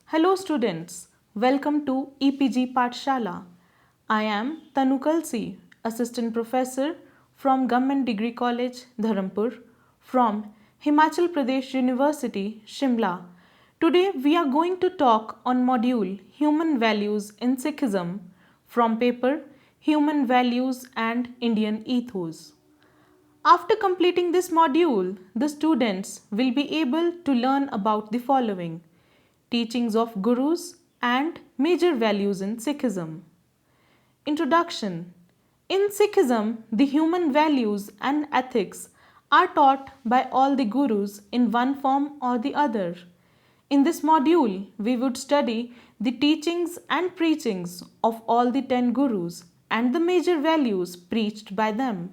Hello students, welcome to EPG Pathshala. I am Tanu Kalsi, Assistant Professor from Government Degree College, Dharampur, from Himachal Pradesh University, Shimla. Today we are going to talk on module Human Values in Sikhism from paper Human Values and Indian Ethos. After completing this module, the students will be able to learn about the following: teachings of gurus and major values in Sikhism. Introduction. In Sikhism, the human values and ethics are taught by all the gurus in one form or the other. In this module, we would study the teachings and preachings of all the 10 gurus and the major values preached by them.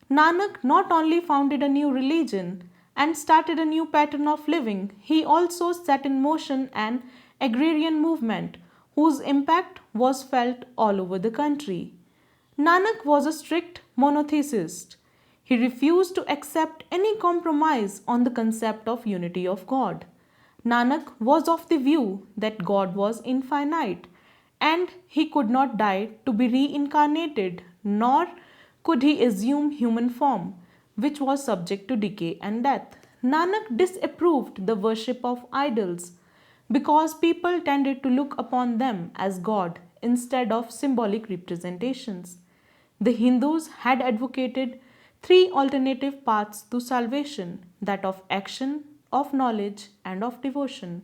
Nanak not only founded a new religion and started a new pattern of living, he also set in motion an agrarian movement whose impact was felt all over the country. Nanak was a strict monotheist. He refused to accept any compromise on the concept of unity of God. Nanak was of the view that God was infinite and he could not die to be reincarnated, nor could he assume human form, which was subject to decay and death. Nanak disapproved the worship of idols because people tended to look upon them as God instead of symbolic representations. The Hindus had advocated three alternative paths to salvation: that of action, of knowledge, and of devotion.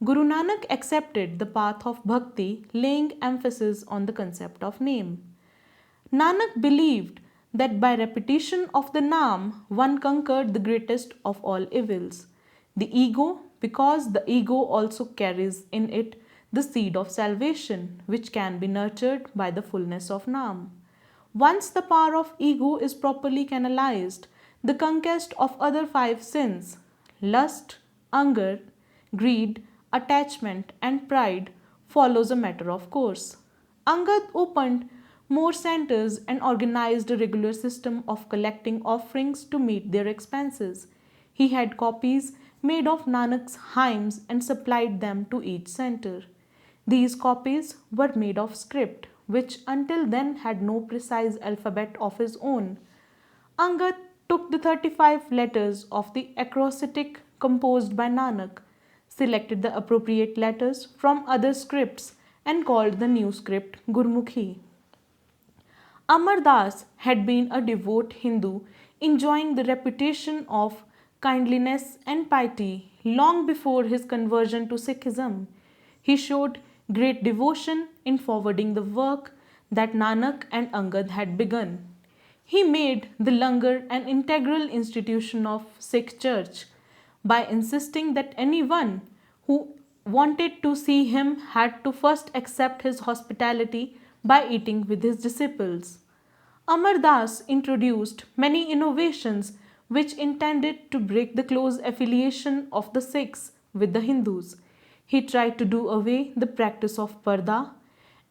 Guru Nanak accepted the path of bhakti, laying emphasis on the concept of name. Nanak believed that by repetition of the Naam, one conquered the greatest of all evils, the ego, because the ego also carries in it the seed of salvation, which can be nurtured by the fullness of Naam. Once the power of ego is properly canalized, the conquest of other five sins, lust, anger, greed, attachment, and pride, follows a matter of course. Angad opened more centers and organized a regular system of collecting offerings to meet their expenses. He had copies made of Nanak's hymns and supplied them to each center. These copies were made of script, which until then had no precise alphabet of his own. Angad took the 35 letters of the acrostic composed by Nanak, selected the appropriate letters from other scripts, and called the new script Gurmukhi. Amar Das had been a devout Hindu, enjoying the reputation of kindliness and piety long before his conversion to Sikhism. He showed great devotion in forwarding the work that Nanak and Angad had begun. He made the langar an integral institution of Sikh Church by insisting that anyone who wanted to see him had to first accept his hospitality by eating with his disciples. Amar Das introduced many innovations which intended to break the close affiliation of the Sikhs with the Hindus. He tried to do away the practice of parda,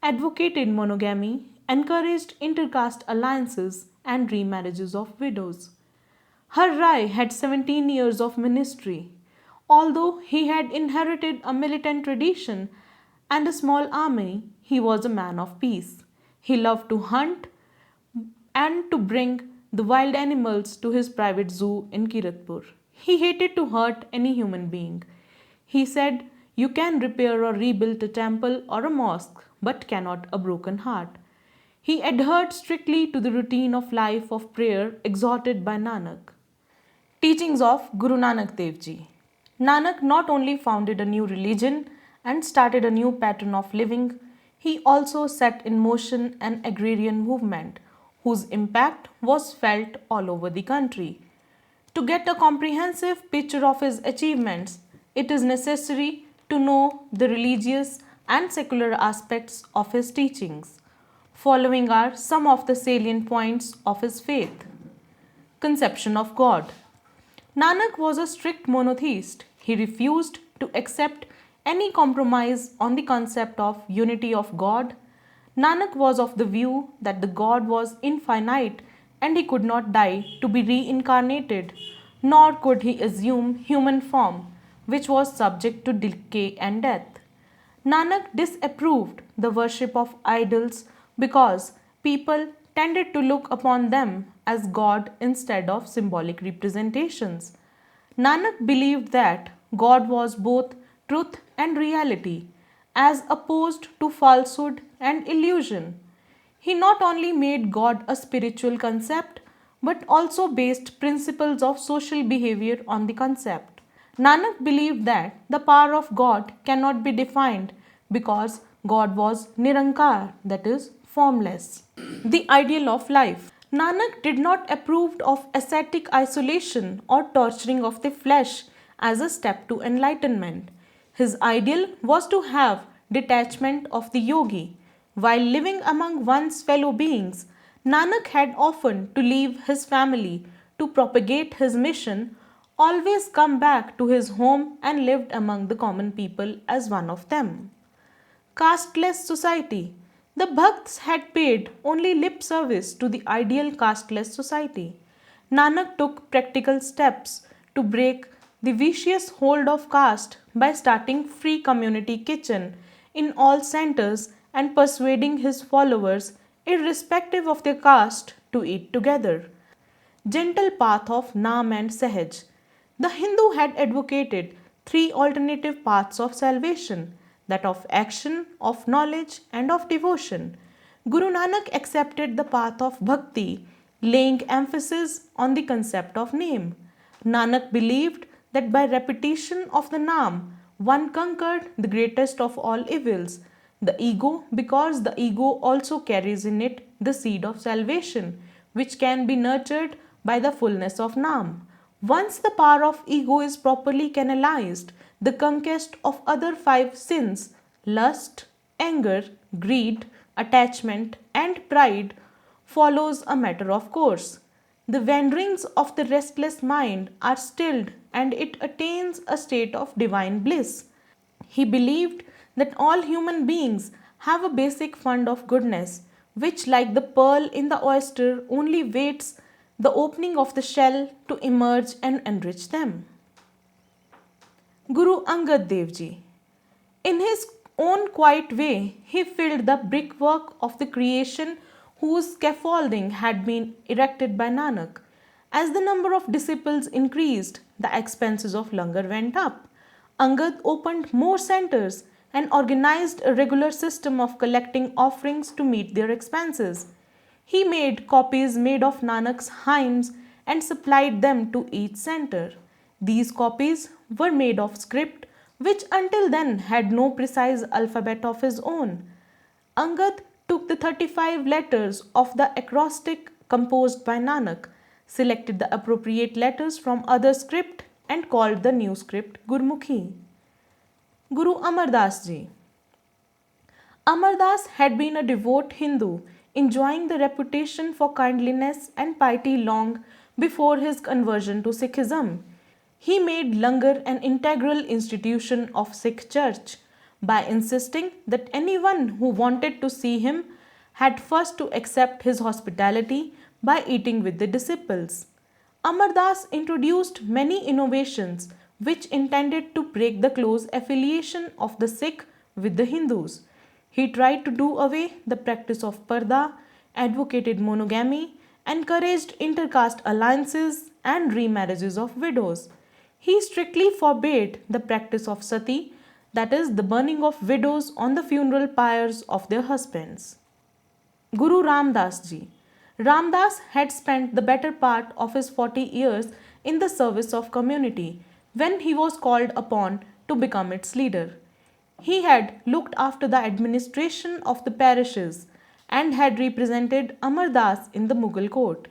advocated monogamy, encouraged intercaste alliances and remarriages of widows. Har Rai had 17 years of ministry. Although he had inherited a militant tradition and a small army, he was a man of peace. He loved to hunt and to bring the wild animals to his private zoo in Kiratpur. He hated to hurt any human being. He said, "You can repair or rebuild a temple or a mosque, but cannot a broken heart." He adhered strictly to the routine of life of prayer exhorted by Nanak. Teachings of Guru Nanak Dev Ji. Nanak not only founded a new religion and started a new pattern of living, he also set in motion an agrarian movement whose impact was felt all over the country. To get a comprehensive picture of his achievements, it is necessary to know the religious and secular aspects of his teachings. Following are some of the salient points of his faith. Conception of God. Nanak was a strict monotheist. He refused to accept any compromise on the concept of unity of God. Nanak was of the view that the God was infinite and he could not die to be reincarnated, nor could he assume human form, which was subject to decay and death. Nanak disapproved the worship of idols because people tended to look upon them as God instead of symbolic representations. Nanak believed that God was both truth and reality, as opposed to falsehood and illusion. He not only made God a spiritual concept but also based principles of social behavior on the concept. Nanak believed that the power of God cannot be defined because God was Nirankar, that is, formless. The ideal of life. Nanak did not approve of ascetic isolation or torturing of the flesh as a step to enlightenment. His ideal was to have detachment of the yogi. While living among one's fellow beings, Nanak had often to leave his family to propagate his mission, always come back to his home and lived among the common people as one of them. Casteless society. The Bhakts had paid only lip service to the ideal casteless society. Nanak took practical steps to break the vicious hold of caste by starting free community kitchen in all centers and persuading his followers, irrespective of their caste, to eat together. Gentle path of Nam and Sahaj. The Hindu had advocated three alternative paths of salvation, that of action, of knowledge, and of devotion. Guru Nanak accepted the path of bhakti, laying emphasis on the concept of name. Nanak believed that by repetition of the Naam, one conquered the greatest of all evils, the ego, because the ego also carries in it the seed of salvation, which can be nurtured by the fullness of Naam. Once the power of ego is properly canalized, the conquest of other five sins, lust, anger, greed, attachment, and pride, follows a matter of course. The wanderings of the restless mind are stilled and it attains a state of divine bliss. He believed that all human beings have a basic fund of goodness, which, like the pearl in the oyster, only waits the opening of the shell to emerge and enrich them. Guru Angad Dev Ji. In his own quiet way, he filled the brickwork of the creation whose scaffolding had been erected by Nanak. As the number of disciples increased, the expenses of langar went up. Angad opened more centers and organized a regular system of collecting offerings to meet their expenses. He made copies made of Nanak's hymns and supplied them to each center. These copies were made of script which until then had no precise alphabet of his own. Angad took the 35 letters of the acrostic composed by Nanak, selected the appropriate letters from other script and called the new script Gurmukhi. Guru Amar Das Ji. Amar Das had been a devout Hindu, enjoying the reputation for kindliness and piety long before his conversion to Sikhism. He made langar an integral institution of Sikh church by insisting that anyone who wanted to see him had first to accept his hospitality by eating with the disciples. Amar Das introduced many innovations which intended to break the close affiliation of the Sikh with the Hindus. He tried to do away the practice of parda, advocated monogamy, encouraged intercaste alliances and remarriages of widows. He strictly forbade the practice of sati, that is, the burning of widows on the funeral pyres of their husbands. Guru Ram Das Ji. Ram Das had spent the better part of his 40 years in the service of community when he was called upon to become its leader. He had looked after the administration of the parishes and had represented Amar Das in the Mughal court.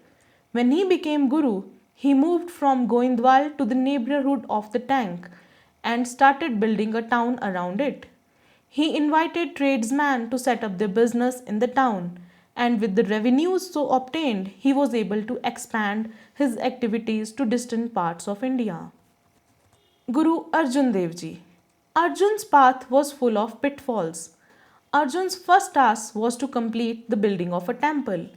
When he became Guru, he moved from Goindwal to the neighborhood of the tank and started building a town around it. He invited tradesmen to set up their business in the town, and with the revenues so obtained, he was able to expand his activities to distant parts of India. Guru Arjan Dev Ji. Arjun's path was full of pitfalls. Arjun's first task was to complete the building of a temple.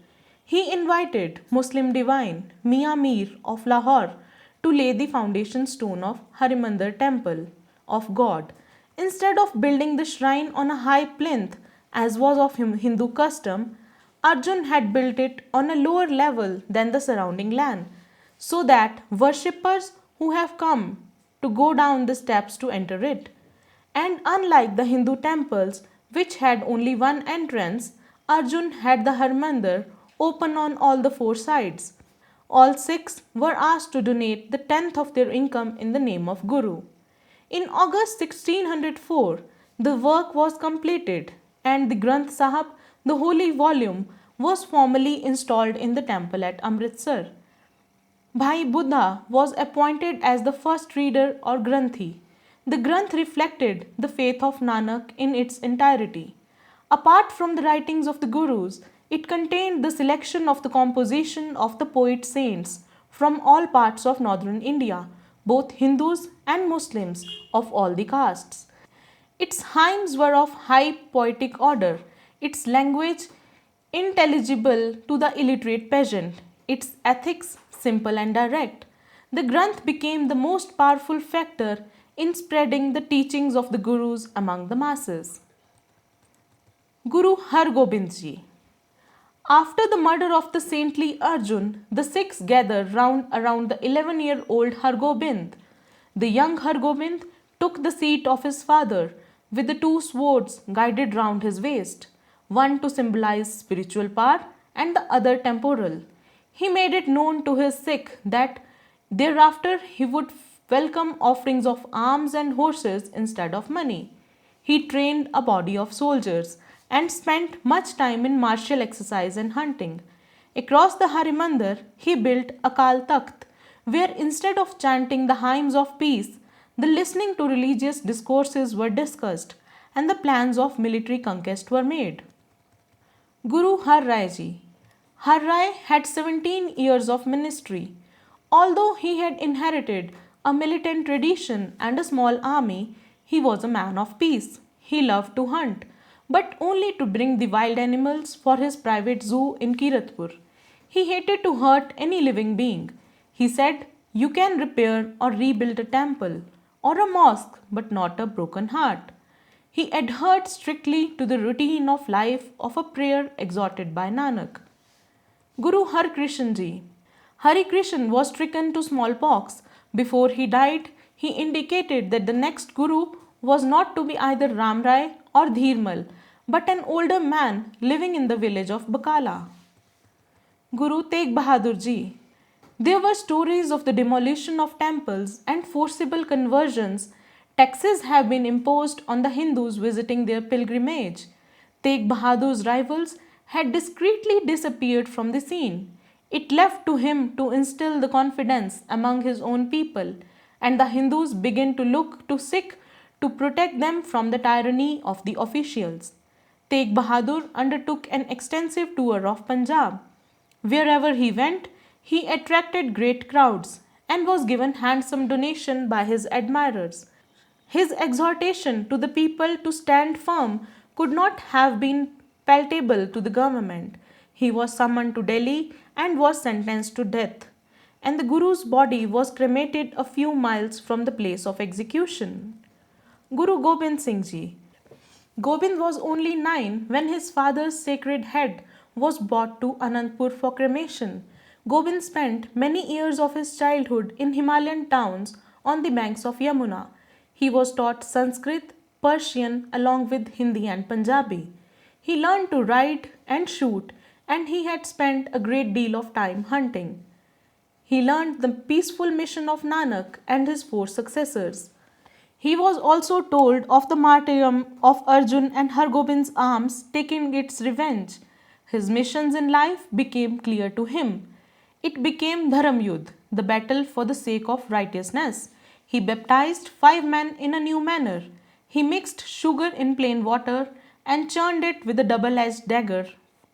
He invited Muslim divine Mian Mir of Lahore to lay the foundation stone of Harimandir temple of God. Instead of building the shrine on a high plinth, as was of Hindu custom, Arjun had built it on a lower level than the surrounding land, so that worshippers who have come to go down the steps to enter it. And unlike the Hindu temples, which had only one entrance, Arjun had the Harmandir open on all the four sides. All Sikhs were asked to donate the tenth of their income in the name of Guru. In August 1604, the work was completed and the Granth Sahib, the holy volume, was formally installed in the temple at Amritsar. Bhai Buddha was appointed as the first reader or Granthi. The Granth reflected the faith of Nanak in its entirety. Apart from the writings of the Gurus, it contained the selection of the composition of the poet saints from all parts of northern India, both Hindus and Muslims of all the castes. Its hymns were of high poetic order, its language intelligible to the illiterate peasant, its ethics simple and direct. The Granth became the most powerful factor in spreading the teachings of the Gurus among the masses. Guru Har Gobind Ji. After the murder of the saintly Arjun, the Sikhs gathered around the 11-year-old Hargobind. The young Hargobind took the seat of his father with the two swords guided round his waist, one to symbolize spiritual power and the other temporal. He made it known to his Sikh that thereafter he would welcome offerings of arms and horses instead of money. He trained a body of soldiers and spent much time in martial exercise and hunting. Across the Harimandir, he built a Kal Takht, where instead of chanting the hymns of peace, the listening to religious discourses were discussed and the plans of military conquest were made. Guru Har Rai Ji. Har Rai had 17 years of ministry. Although he had inherited a militant tradition and a small army, he was a man of peace. He loved to hunt, but only to bring the wild animals for his private zoo in Kiratpur. He hated to hurt any living being. He said, "You can repair or rebuild a temple or a mosque, but not a broken heart." He adhered strictly to the routine of life of a prayer exhorted by Nanak. Guru Har Krishan Ji. Hari Krishan was stricken to smallpox. Before he died, he indicated that the next Guru was not to be either Ram Rai or Dhirmal, but an older man living in the village of Bakala. Guru Tegh Bahadur Ji. There were stories of the demolition of temples and forcible conversions. Taxes have been imposed on the Hindus visiting their pilgrimage. Tegh Bahadur's rivals had discreetly disappeared from the scene. It left to him to instill the confidence among his own people, and the Hindus began to look to Sikh to protect them from the tyranny of the officials. Tegh Bahadur undertook an extensive tour of Punjab. Wherever he went, he attracted great crowds and was given handsome donation by his admirers. His exhortation to the people to stand firm could not have been palatable to the government. He was summoned to Delhi and was sentenced to death, and the Guru's body was cremated a few miles from the place of execution. Guru Gobind Singh Ji. Gobind was only 9 when his father's sacred head was brought to Anandpur for cremation. Gobind spent many years of his childhood in Himalayan towns on the banks of Yamuna. He was taught Sanskrit, Persian along with Hindi and Punjabi. He learned to ride and shoot, and he had spent a great deal of time hunting. He learned the peaceful mission of Nanak and his 4 successors. He was also told of the martyrdom of Arjun and Hargobind's arms taking its revenge. His missions in life became clear to him. It became Dharam Yudh, the battle for the sake of righteousness. He baptized 5 men in a new manner. He mixed sugar in plain water and churned it with a double-edged dagger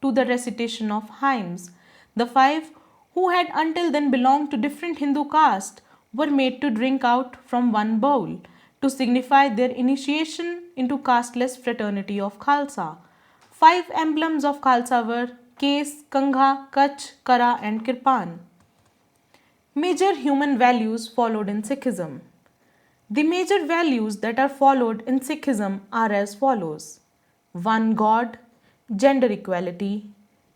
to the recitation of hymns. The 5, who had until then belonged to different Hindu castes, were made to drink out from one bowl to signify their initiation into casteless fraternity of Khalsa. 5 emblems of Khalsa were Kes, Kangha, Kach, Kara and Kirpan. Major human values followed in Sikhism. The major values that are followed in Sikhism are as follows: one God, gender equality,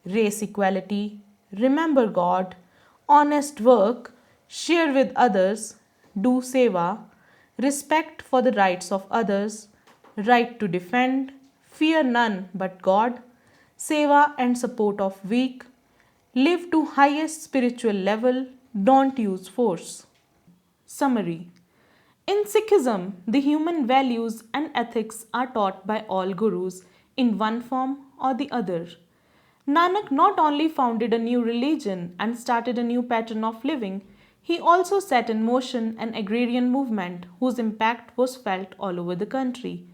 race equality, remember God, honest work, share with others, do seva, respect for the rights of others, right to defend, fear none but God, seva and support of weak, live to highest spiritual level, don't use force. Summary: in Sikhism, the human values and ethics are taught by all gurus in one form or the other. Nanak not only founded a new religion and started a new pattern of living, he also set in motion an agrarian movement whose impact was felt all over the country.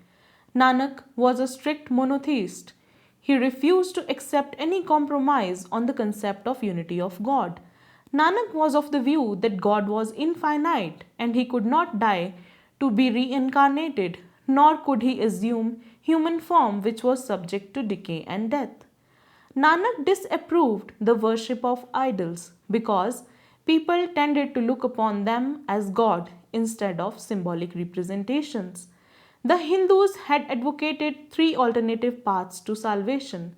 Nanak was a strict monotheist. He refused to accept any compromise on the concept of unity of God. Nanak was of the view that God was infinite and he could not die to be reincarnated, nor could he assume human form which was subject to decay and death. Nanak disapproved the worship of idols because people tended to look upon them as God instead of symbolic representations. The Hindus had advocated three alternative paths to salvation: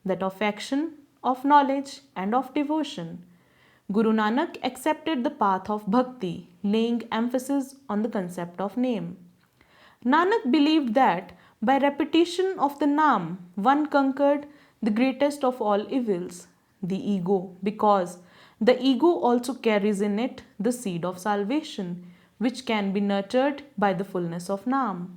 that of action, of knowledge, and of devotion. Guru Nanak accepted the path of bhakti, laying emphasis on the concept of name. Nanak believed that by repetition of the Naam, one conquered the greatest of all evils, the ego, because the ego also carries in it the seed of salvation, which can be nurtured by the fullness of Naam.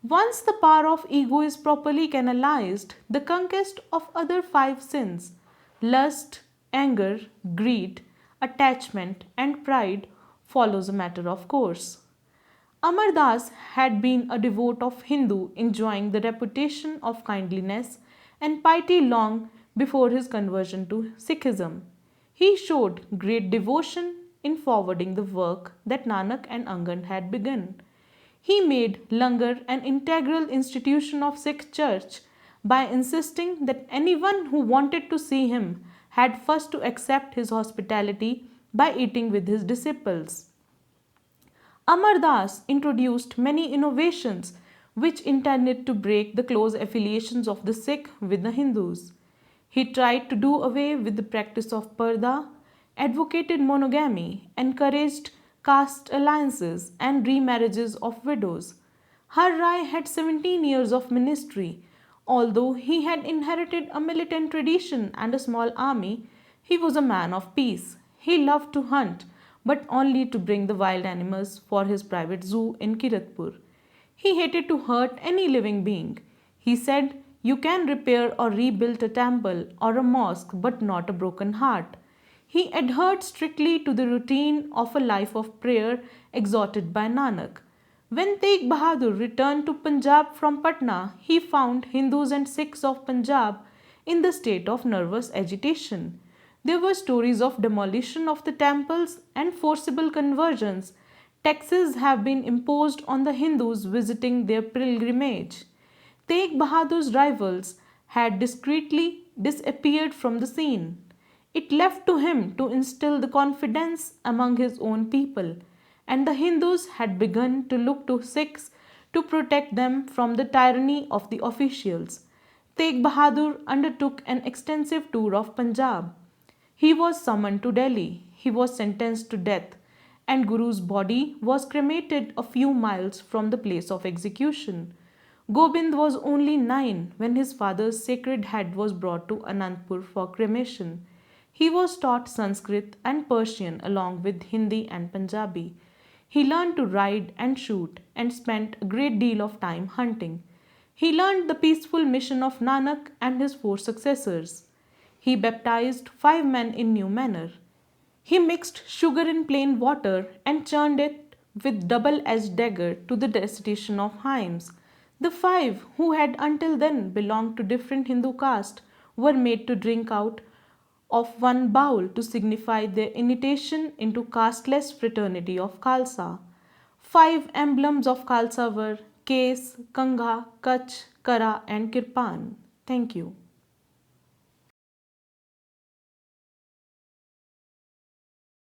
Once the power of ego is properly canalized, the conquest of other five sins, lust, anger, greed, attachment, and pride, follows a matter of course. Amar Das had been a devout of Hindu, enjoying the reputation of kindliness and piety long before his conversion to Sikhism. He showed great devotion in forwarding the work that Nanak and Angan had begun. He made Langar an integral institution of Sikh church by insisting that anyone who wanted to see him had first to accept his hospitality by eating with his disciples. Amar Das introduced many innovations which intended to break the close affiliations of the Sikh with the Hindus. He tried to do away with the practice of parda, advocated monogamy, encouraged caste alliances and remarriages of widows. Har Rai had 17 years of ministry. Although he had inherited a militant tradition and a small army, he was a man of peace. He loved to hunt, but only to bring the wild animals for his private zoo in Kiratpur. He hated to hurt any living being. He said, "You can repair or rebuild a temple or a mosque, but not a broken heart." He adhered strictly to the routine of a life of prayer exhorted by Nanak. When Tegh Bahadur returned to Punjab from Patna, he found Hindus and Sikhs of Punjab in the state of nervous agitation. There were stories of demolition of the temples and forcible conversions. Taxes have been imposed on the Hindus visiting their pilgrimage. Tegh Bahadur's rivals had discreetly disappeared from the scene. It left to him to instill the confidence among his own people, and the Hindus had begun to look to Sikhs to protect them from the tyranny of the officials. Tegh Bahadur undertook an extensive tour of Punjab. He was summoned to Delhi. He was sentenced to death, and Guru's body was cremated a few miles from the place of execution. Gobind was only 9 when his father's sacred head was brought to Anandpur for cremation. He was taught Sanskrit and Persian along with Hindi and Punjabi. He learned to ride and shoot and spent a great deal of time hunting. He learned the peaceful mission of Nanak and his 4 successors. He baptized 5 men in new manner. He mixed sugar in plain water and churned it with double-edged dagger to the recitation of hymns. The 5, who had until then belonged to different Hindu caste, were made to drink out of one bowl to signify their initiation into casteless fraternity of Khalsa. 5 emblems of Khalsa were Kes, Kanga, Kach, Kara and Kirpan. Thank you.